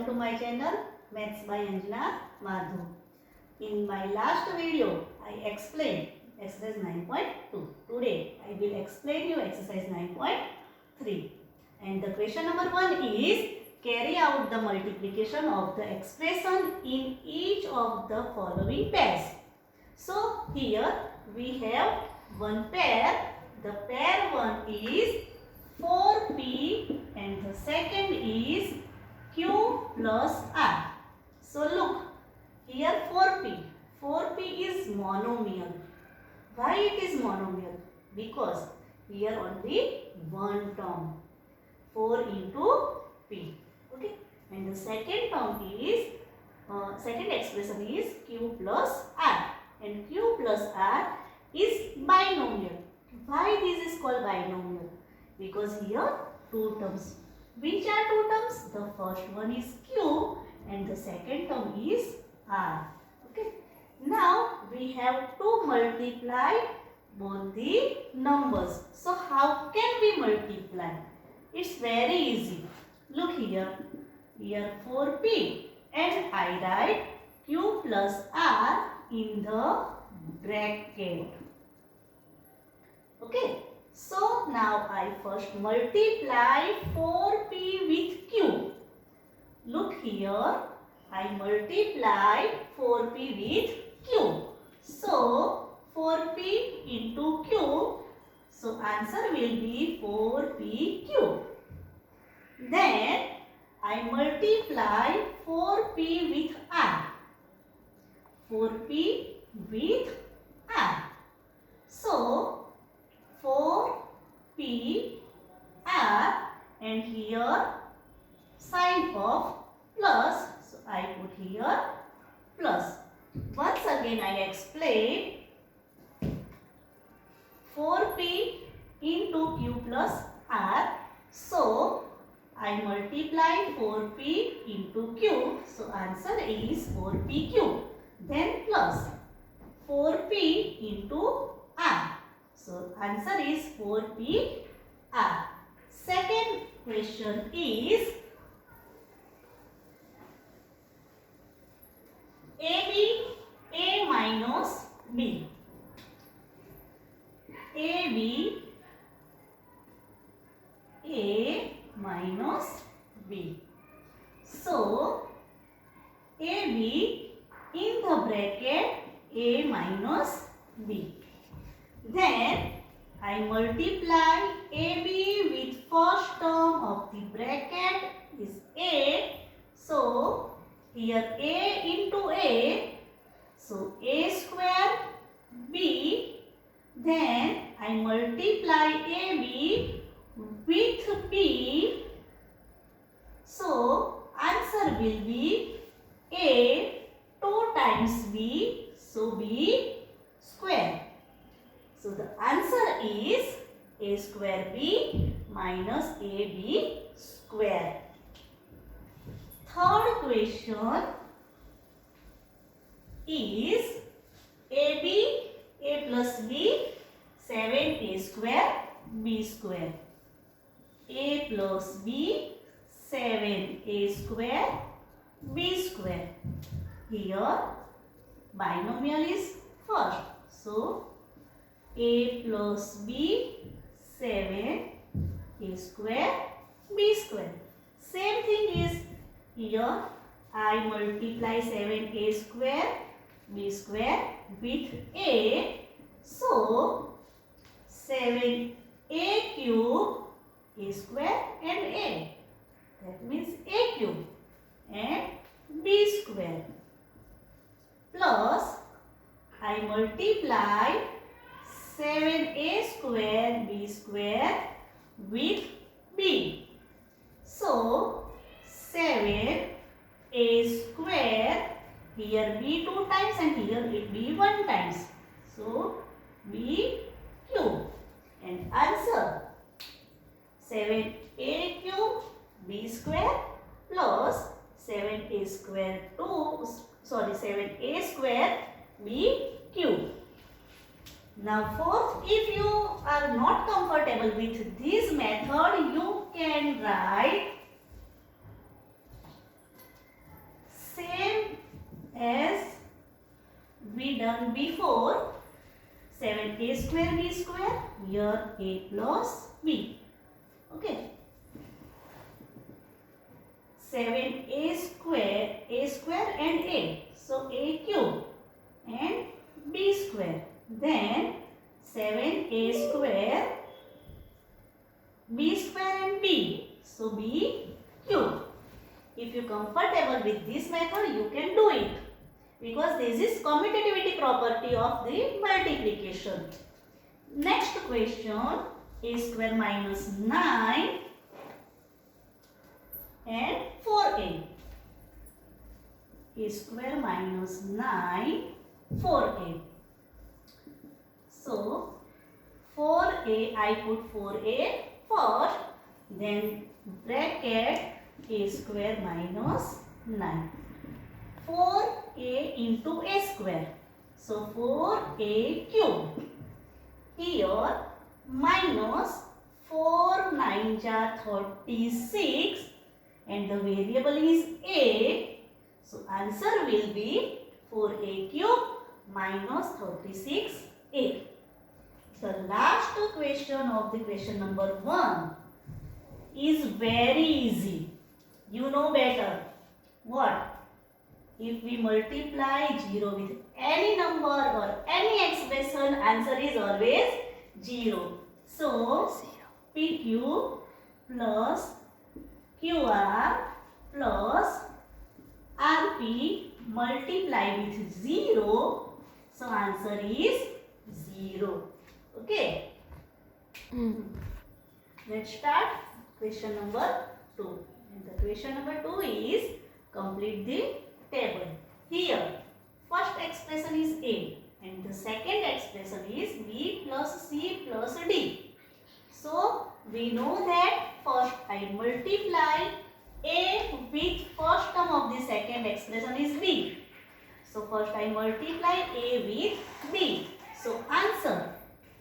welcome to my channel Maths by Anjana Madhu. In my last video, I explained exercise 9.2. Today, I will explain you exercise 9.3. And the question number 1 is carry out the multiplication of the expression in each of the following pairs. So, here we have one pair. The pair 1 is 4p and the second is q plus r. So look, here 4p. 4p is monomial. Why it is monomial? Because here only one term. 4 into p. Okay. And the second term is, second expression is q plus r. And q plus r is binomial. Why this is called binomial? Because here two terms. Which are two terms? The first one is q and the second term is r. Okay. Now we have to multiply both the numbers. So how can we multiply? It's very easy. Look here. Here 4p and I write q plus r in the bracket. Okay. So now I first multiply 4p with q. Look here, I multiply 4p with q. So 4p into q. So answer will be 4pq. Then I multiply 4p with r. 4p with r. So 4p r and here sign of plus. So I put here plus. Once again I explain 4p into q plus r. So I multiply 4p into q. So answer is 4pq. Then plus 4p into r. So answer is 4p r. Second question is a minus b. a minus b. So ab in the bracket a minus b. Then I multiply AB with first term of the bracket is A. So here A into A. So A square B. Then I multiply AB with B. So answer will be A 2 times B. So B square. So the answer is a square b minus ab square. Third question is ab, a plus b, 7a square, b square. A plus b, 7a square, b square. Here binomial is first. So a plus b 7 a square b square. Same thing is here I multiply 7a square b square with a. So 7a cube a square and a. That means a cube and b square. Plus I multiply 7a square b square with b. So 7a square, here b 2 times and here it b 1 times. So b cube and answer 7a cube b square plus 7a square 7a square b cube. Now fourth, if you are not comfortable with this method, you can write done before. 7a square b square, here a plus b. Okay. 7a square and a. So a cube and b square. Then 7a square, b square and b. So b cube. If you comfortable with this method, you can do it. Because this is commutativity property of the multiplication. Next question, a square minus 9 and 4a. A square minus 9, 4a. So, 4a, I put 4a first, then bracket a square minus 9. 4a into a square. So 4a cube. Here minus 4 9s are 36 and the variable is a. So answer will be 4a cube minus 36a. The last question of the question number 1 is very easy. You know better. What? If we multiply 0 with any number or any expression, answer is always 0. So, PQ plus QR plus RP multiply with 0. So, answer is 0. Okay. Let's start question number 2. And the question number 2 is complete the table. Here, first expression is A and the second expression is B plus C plus D. So, we know that first I multiply A with first term of the second expression is B. So, first I multiply A with B. So, answer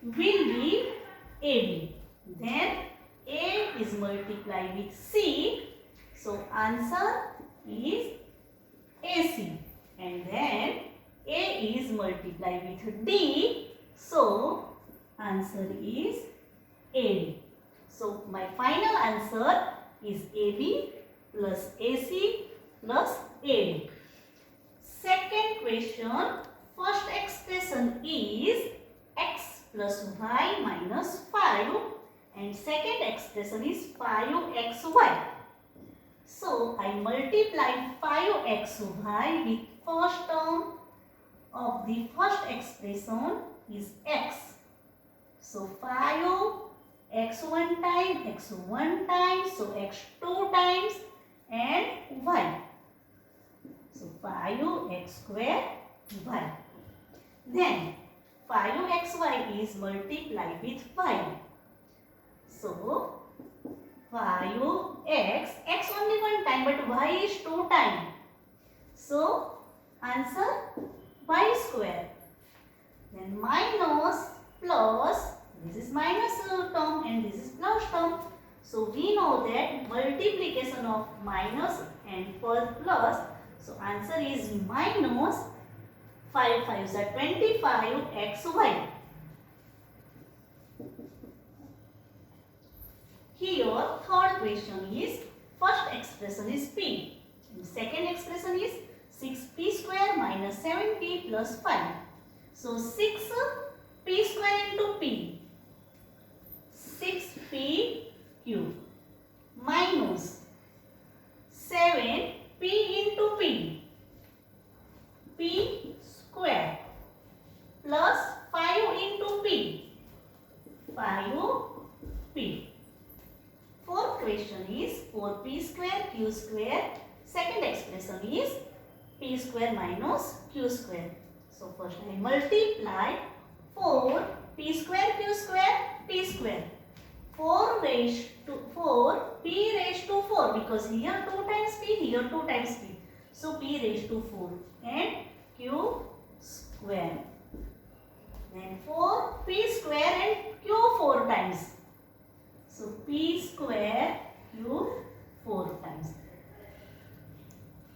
will be AB. Then A is multiplied with C. So, answer is AC. And then A is multiplied with D. So, answer is AD. So, my final answer is AB plus AC plus AD. Second question, first expression is x plus y minus 5 and second expression is 5xy. So, I multiply 5xy with first term of the first expression is x. So, 5x1 time, x1 times, so x2 times and y. So, 5x square y. Then, 5xy is multiplied with y. So, 5x, x only one time but y is 2 times. So, answer y square. Then minus plus, this is minus term and this is plus term. So, we know that multiplication of minus and plus. So, answer is minus 5 5s are 25xy. Here, third question is, first expression is P. And second expression is 6p square minus 7p plus 5. So, 6p square into p. 6p cube minus 7p into p. P square plus 5 into p. 5p. Fourth question is 4p square q square. Second expression is p square minus q square. So first I multiply 4 p square q square p square. 4 raised to 4 p raised to 4 because here 2 times p, here 2 times p. So p raised to 4 and q square. Then 4 p square and q 4 times. So, p square cube 4 times.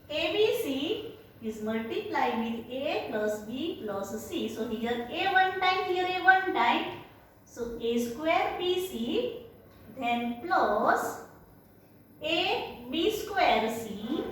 ABC is multiplied with a plus b plus c. So here a one time, here a one time. So a square bc then plus a b square c